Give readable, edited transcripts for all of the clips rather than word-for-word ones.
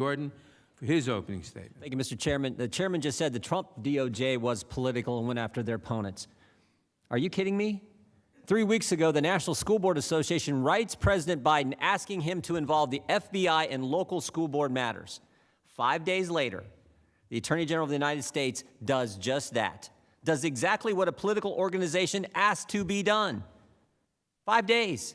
Gordon for his opening statement. Thank you, Mr. Chairman. The chairman just said the Trump DOJ was political and went after their opponents. Are you kidding me? 3 weeks ago, the National School Board Association writes President Biden asking him to involve the FBI in local school board matters. 5 days later, the Attorney General of the United States does just that, does exactly what a political organization asked to be done. 5 days.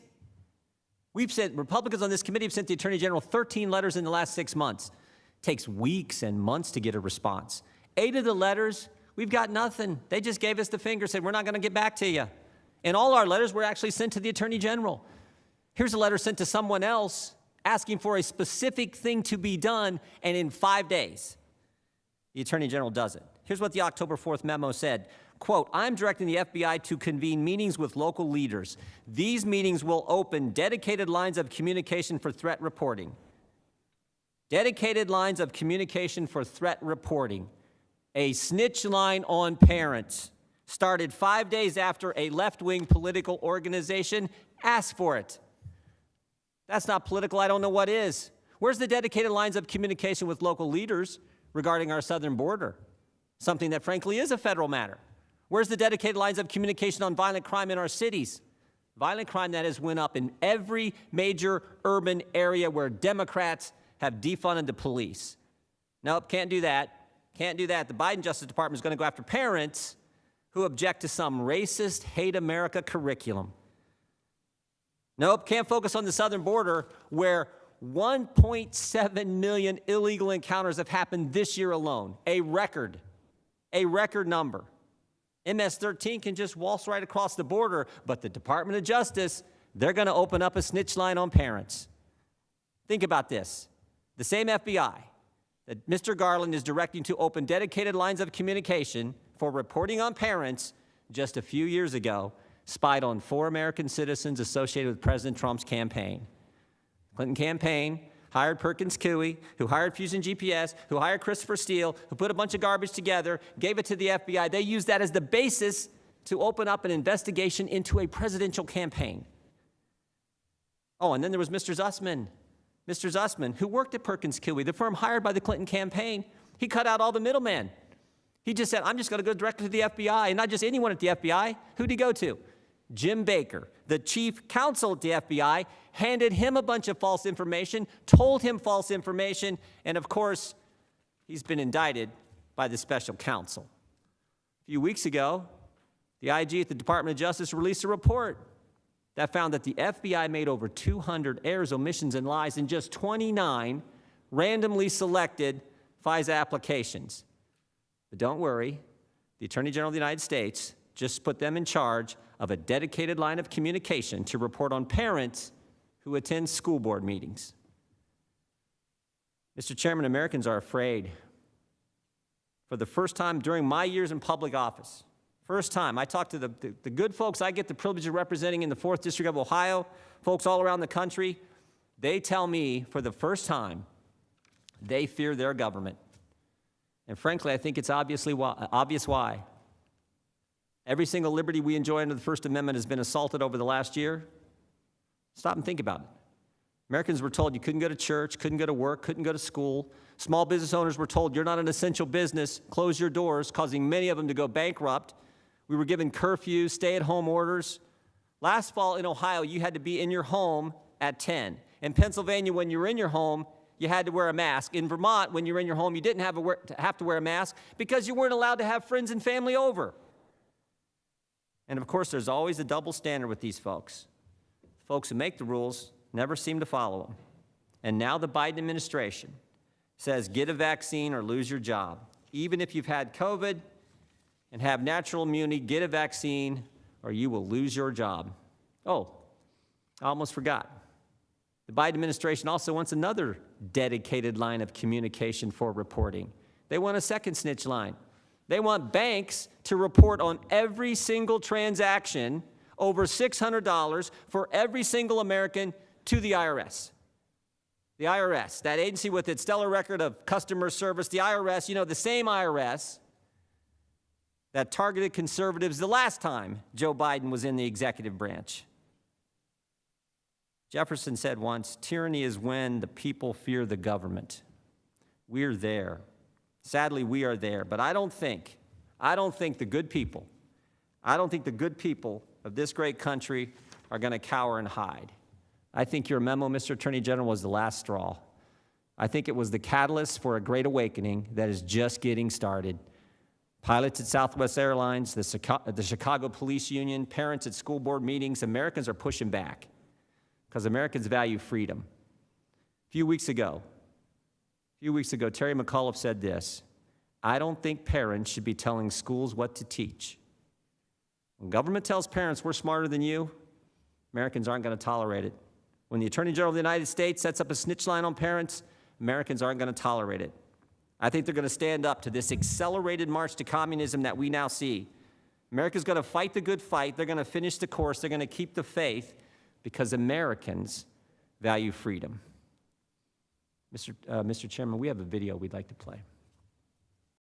Republicans on this committee have sent the Attorney General 13 letters in the last 6 months. It takes weeks and months to get a response. 8 of the letters, we've got nothing. They just gave us the finger, said, we're not going to get back to you. And all our letters were actually sent to the Attorney General. Here's a letter sent to someone else asking for a specific thing to be done, and in 5 days, the Attorney General does it. Here's what the October 4th memo said. Quote, I'm directing the FBI to convene meetings with local leaders. These meetings will open dedicated lines of communication for threat reporting. Dedicated lines of communication for threat reporting. A snitch line on parents. Started 5 days after a left-wing political organization asked for it. That's not political. I don't know what is. Where's the dedicated lines of communication with local leaders regarding our southern border? Something that, frankly, is a federal matter. Where's the dedicated lines of communication on violent crime in our cities? Violent crime that has went up in every major urban area where Democrats have defunded the police. Nope, can't do that. Can't do that. The Biden Justice Department is going to go after parents who object to some racist, hate America curriculum. Nope, can't focus on the southern border where 1.7 million illegal encounters have happened this year alone. A record number. MS-13 can just waltz right across the border, but the Department of Justice, they're going to open up a snitch line on parents. Think about this. The same FBI that Mr. Garland is directing to open dedicated lines of communication for reporting on parents just a few years ago spied on 4 American citizens associated with President Trump's campaign. Clinton campaign hired Perkins Coie, who hired Fusion GPS, who hired Christopher Steele, who put a bunch of garbage together, gave it to the FBI. They used that as the basis to open up an investigation into a presidential campaign. Oh, and then there was Mr. Zussman. Mr. Zussman, who worked at Perkins Coie, the firm hired by the Clinton campaign. He cut out all the middlemen. He just said, I'm just going to go directly to the FBI, and not just anyone at the FBI. Who'd he go to? Jim Baker, the chief counsel at the FBI, handed him a bunch of false information, told him false information, and of course, he's been indicted by the special counsel. A few weeks ago, the IG at the Department of Justice released a report that found that the FBI made over 200 errors, omissions, and lies in just 29 randomly selected FISA applications. But don't worry, the Attorney General of the United States just put them in charge of a dedicated line of communication to report on parents who attend school board meetings. Mr. Chairman, Americans are afraid. For the first time during my years in public office, first time, I talked to the good folks I get the privilege of representing in the 4th District of Ohio, folks all around the country. They tell me for the first time they fear their government. And frankly, I think it's obvious why. Every single liberty we enjoy under the First Amendment has been assaulted over the last year. Stop and think about it. Americans were told you couldn't go to church, couldn't go to work, couldn't go to school. Small business owners were told you're not an essential business, close your doors, causing many of them to go bankrupt. We were given curfews, stay-at-home orders. Last fall in Ohio, you had to be in your home at 10. In Pennsylvania, when you were in your home, you had to wear a mask. In Vermont, when you were in your home, you didn't have to wear a mask because you weren't allowed to have friends and family over. And of course, there's always a double standard with these folks. Folks who make the rules never seem to follow them. And now the Biden administration says get a vaccine or lose your job. Even if you've had COVID and have natural immunity, get a vaccine or you will lose your job. Oh, I almost forgot. The Biden administration also wants another dedicated line of communication for reporting. They want a second snitch line. They want banks to report on every single transaction over $600 for every single American to the IRS. The IRS, that agency with its stellar record of customer service, the IRS, you know, the same IRS that targeted conservatives the last time Joe Biden was in the executive branch. Jefferson said once, tyranny is when the people fear the government. We're there. Sadly, we are there. But I don't think the good people of this great country are going to cower and hide. I think your memo, Mr. Attorney General, was the last straw. I think it was the catalyst for a great awakening that is just getting started. Pilots at Southwest Airlines, the Chicago Police Union, parents at school board meetings, Americans are pushing back because Americans value freedom. A few weeks ago, Terry McAuliffe said this: I don't think parents should be telling schools what to teach. When government tells parents we're smarter than you, Americans aren't going to tolerate it. When the Attorney General of the United States sets up a snitch line on parents, Americans aren't going to tolerate it. I think they're going to stand up to this accelerated march to communism that we now see. America's going to fight the good fight. They're going to finish the course. They're going to keep the faith because Americans value freedom. Mr. Chairman, we have a video we'd like to play.